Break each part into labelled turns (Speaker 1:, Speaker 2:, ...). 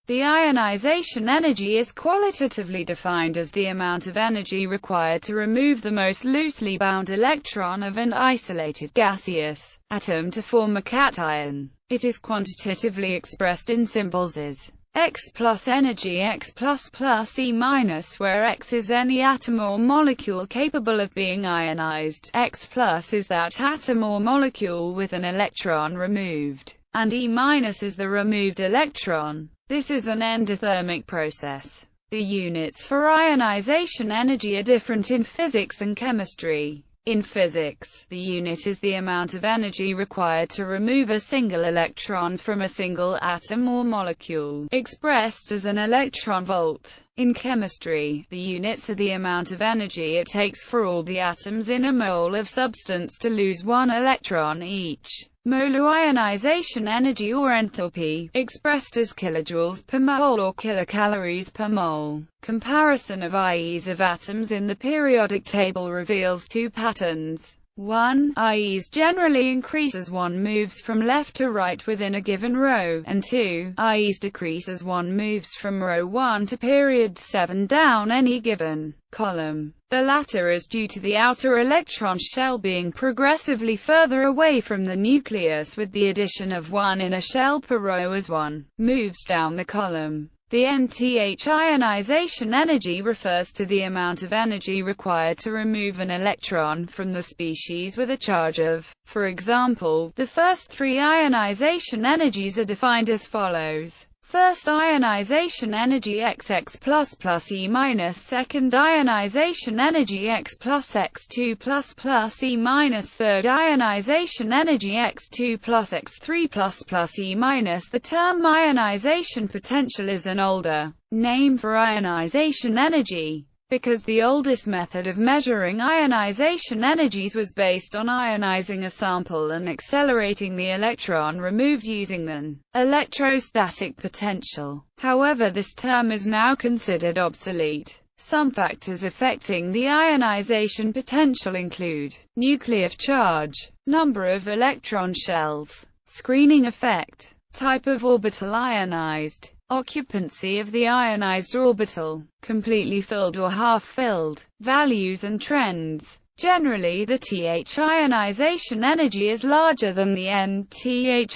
Speaker 1: The ionization energy is qualitatively defined as the amount of energy required to remove the most loosely bound electron of an isolated gaseous atom to form a cation. It is quantitatively expressed in symbols as X plus energy X plus plus E minus, where X is any atom or molecule capable of being ionized, X plus is that atom or molecule with an electron removed, and E minus is the removed electron. This is an endothermic process. The units for ionization energy are different in physics and chemistry. In physics, the unit is the amount of energy required to remove a single electron from a single atom or molecule, expressed as an electron volt. In chemistry, the units are the amount of energy it takes for all the atoms in a mole of substance to lose one electron each. Molar ionization energy, or enthalpy, expressed as kilojoules per mole or kilocalories per mole. Comparison of IEs of atoms in the periodic table reveals two patterns. 1. IEs generally increase as one moves from left to right within a given row, and 2. IEs decrease as one moves from row 1 to period 7 down any given column. The latter is due to the outer electron shell being progressively further away from the nucleus, with the addition of one inner shell per row as one moves down the column. The nth ionization energy refers to the amount of energy required to remove an electron from the species with a charge of. For example, the first three ionization energies are defined as follows. First ionization energy XX plus E minus, second ionization energy X plus X2 plus E minus, third ionization energy X2 plus X3 plus E minus. The term ionization potential is an older name for ionization energy, because the oldest method of measuring ionization energies was based on ionizing a sample and accelerating the electron removed using an electrostatic potential. However, this term is now considered obsolete. Some factors affecting the ionization potential include nuclear charge, number of electron shells, screening effect, type of orbital ionized, occupancy of the ionized orbital, completely filled or half-filled, values and trends. Generally, the Th ionization energy is larger than the Nth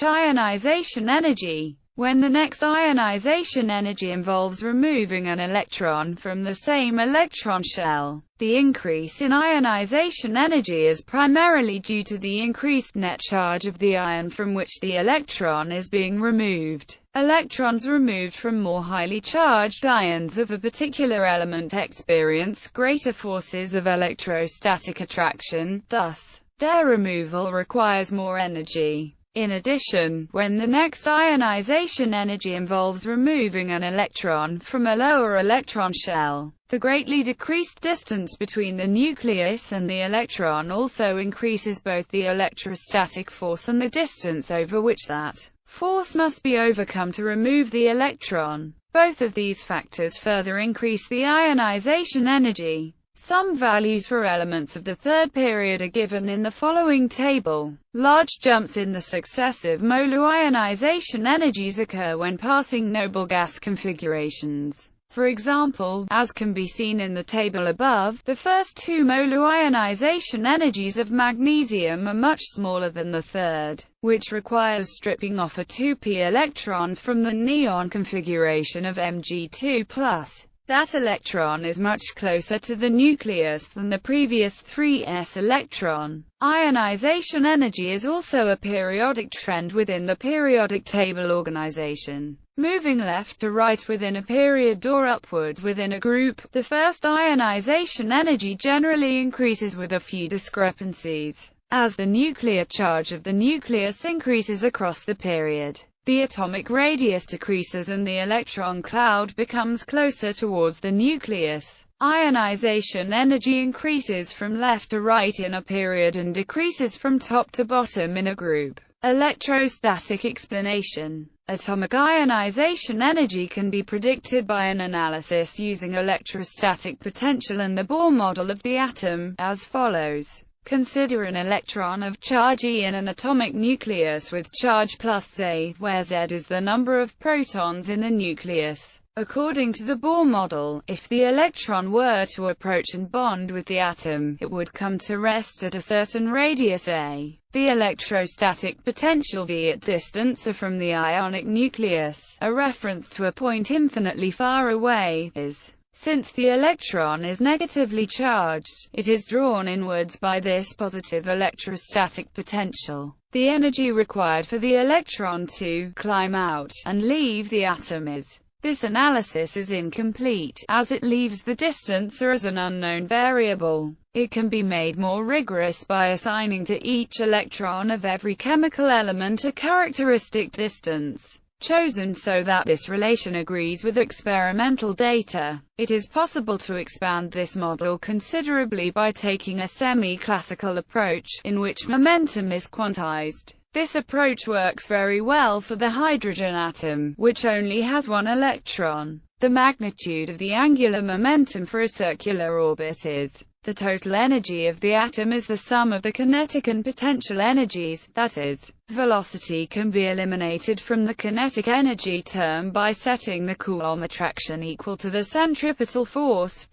Speaker 1: ionization energy. When the next ionization energy involves removing an electron from the same electron shell, the increase in ionization energy is primarily due to the increased net charge of the ion from which the electron is being removed. Electrons removed from more highly charged ions of a particular element experience greater forces of electrostatic attraction, thus, their removal requires more energy. In addition, when the next ionization energy involves removing an electron from a lower electron shell, the greatly decreased distance between the nucleus and the electron also increases both the electrostatic force and the distance over which that force must be overcome to remove the electron. Both of these factors further increase the ionization energy. Some values for elements of the third period are given in the following table. Large jumps in the successive molar ionization energies occur when passing noble gas configurations. For example, as can be seen in the table above, the first two molar ionization energies of magnesium are much smaller than the third, which requires stripping off a 2p electron from the neon configuration of Mg2+. That electron is much closer to the nucleus than the previous 3s electron. Ionization energy is also a periodic trend within the periodic table organization, moving left to right within a period or upward within a group. The first ionization energy generally increases with a few discrepancies, as the nuclear charge of the nucleus increases across the period. The atomic radius decreases and the electron cloud becomes closer towards the nucleus. Ionization energy increases from left to right in a period and decreases from top to bottom in a group. Electrostatic explanation. Atomic ionization energy can be predicted by an analysis using electrostatic potential and the Bohr model of the atom, as follows. Consider an electron of charge E in an atomic nucleus with charge plus Z, where Z is the number of protons in the nucleus. According to the Bohr model, if the electron were to approach and bond with the atom, it would come to rest at a certain radius a. The electrostatic potential V at distance a from the ionic nucleus, a reference to a point infinitely far away, is. Since the electron is negatively charged, it is drawn inwards by this positive electrostatic potential. The energy required for the electron to climb out and leave the atom is. This analysis is incomplete, as it leaves the distance as an unknown variable. It can be made more rigorous by assigning to each electron of every chemical element a characteristic distance, chosen so that this relation agrees with experimental data. It is possible to expand this model considerably by taking a semi-classical approach, in which momentum is quantized. This approach works very well for the hydrogen atom, which only has one electron. The magnitude of the angular momentum for a circular orbit is. The total energy of the atom is the sum of the kinetic and potential energies, that is, velocity can be eliminated from the kinetic energy term by setting the Coulomb attraction equal to the centripetal force,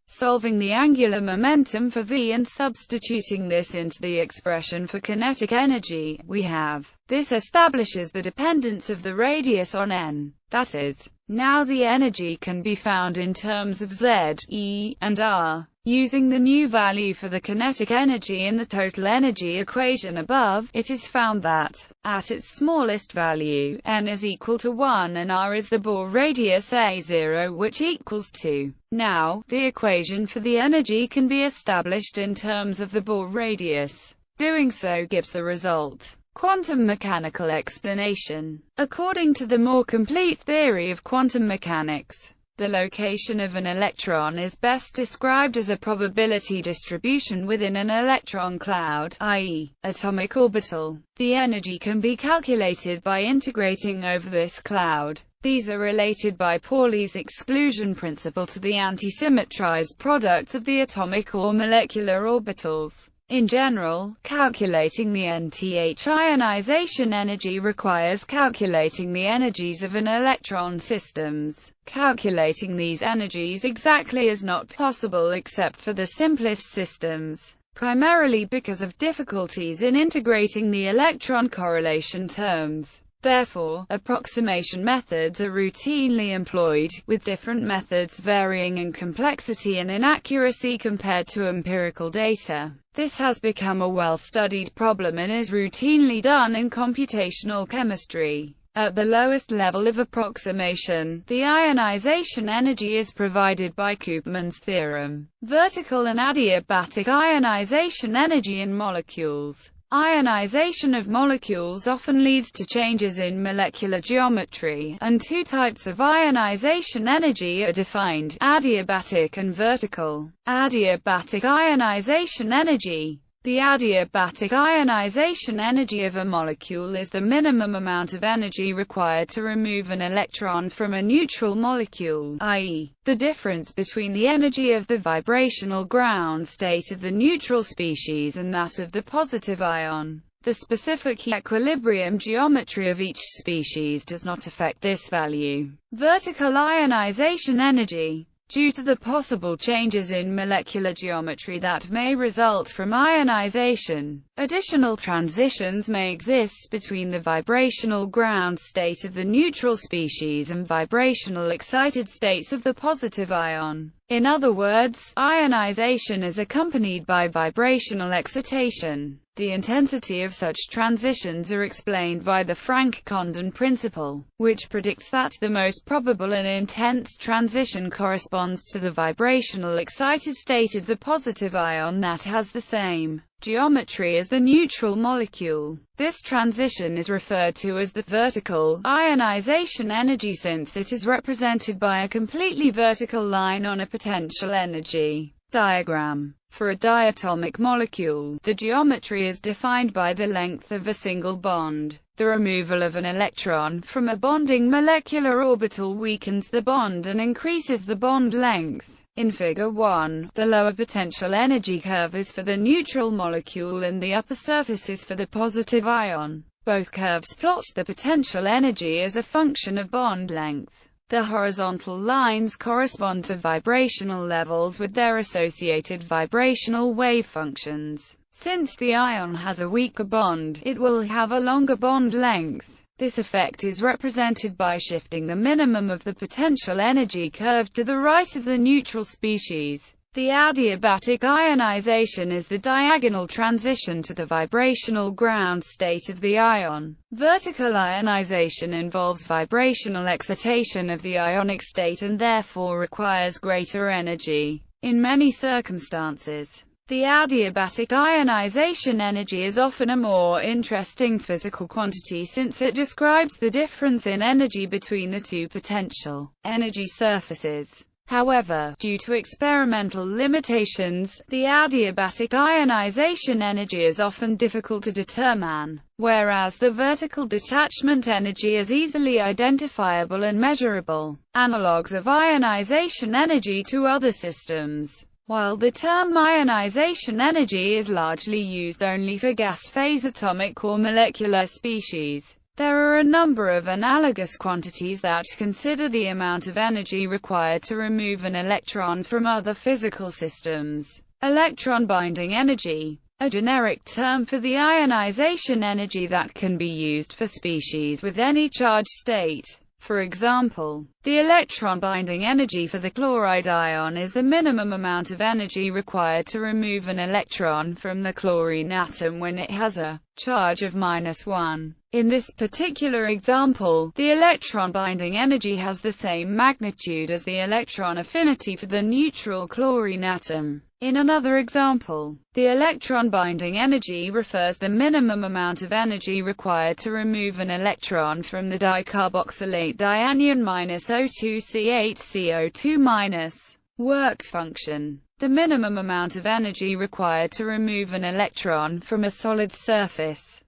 Speaker 1: solving the angular momentum for V and substituting this into the expression for kinetic energy, we have. This establishes the dependence of the radius on n, that is, now the energy can be found in terms of Z, E, and R. Using the new value for the kinetic energy in the total energy equation above, it is found that, at its smallest value, n is equal to 1 and r is the Bohr radius A0, which equals 2. Now, the equation for the energy can be established in terms of the Bohr radius. Doing so gives the result. Quantum mechanical explanation. According to the more complete theory of quantum mechanics, the location of an electron is best described as a probability distribution within an electron cloud, i.e., atomic orbital. The energy can be calculated by integrating over this cloud. These are related by Pauli's exclusion principle to the anti-symmetrized products of the atomic or molecular orbitals. In general, calculating the nth ionization energy requires calculating the energies of an electron systems. Calculating these energies exactly is not possible except for the simplest systems, primarily because of difficulties in integrating the electron correlation terms. Therefore, approximation methods are routinely employed, with different methods varying in complexity and inaccuracy compared to empirical data. This has become a well-studied problem and is routinely done in computational chemistry. At the lowest level of approximation, the ionization energy is provided by Koopman's theorem. Vertical and adiabatic ionization energy in molecules. Ionization of molecules often leads to changes in molecular geometry, and two types of ionization energy are defined: adiabatic and vertical. Adiabatic ionization energy. The adiabatic ionization energy of a molecule is the minimum amount of energy required to remove an electron from a neutral molecule, i.e., the difference between the energy of the vibrational ground state of the neutral species and that of the positive ion. The specific equilibrium geometry of each species does not affect this value. Vertical ionization energy. Due to the possible changes in molecular geometry that may result from ionization, additional transitions may exist between the vibrational ground state of the neutral species and vibrational excited states of the positive ion. In other words, ionization is accompanied by vibrational excitation. The intensity of such transitions are explained by the Franck-Condon principle, which predicts that the most probable and intense transition corresponds to the vibrational excited state of the positive ion that has the same geometry as the neutral molecule. This transition is referred to as the vertical ionization energy since it is represented by a completely vertical line on a potential energy diagram. For a diatomic molecule, the geometry is defined by the length of a single bond. The removal of an electron from a bonding molecular orbital weakens the bond and increases the bond length. In Figure 1, the lower potential energy curve is for the neutral molecule and the upper surface is for the positive ion. Both curves plot the potential energy as a function of bond length. The horizontal lines correspond to vibrational levels with their associated vibrational wave functions. Since the ion has a weaker bond, it will have a longer bond length. This effect is represented by shifting the minimum of the potential energy curve to the right of the neutral species. The adiabatic ionization is the diagonal transition to the vibrational ground state of the ion. Vertical ionization involves vibrational excitation of the ionic state and therefore requires greater energy. In many circumstances, the adiabatic ionization energy is often a more interesting physical quantity since it describes the difference in energy between the two potential energy surfaces. However, due to experimental limitations, the adiabatic ionization energy is often difficult to determine, whereas the vertical detachment energy is easily identifiable and measurable. Analogues of ionization energy to other systems. While the term ionization energy is largely used only for gas phase atomic or molecular species, there are a number of analogous quantities that consider the amount of energy required to remove an electron from other physical systems. Electron binding energy, a generic term for the ionization energy that can be used for species with any charge state. For example, the electron binding energy for the chloride ion is the minimum amount of energy required to remove an electron from the chlorine atom when it has a charge of -1. In this particular example, the electron binding energy has the same magnitude as the electron affinity for the neutral chlorine atom. In another example, the electron binding energy refers the minimum amount of energy required to remove an electron from the dicarboxylate dianion -O2C8CO2-. Work function. The minimum amount of energy required to remove an electron from a solid surface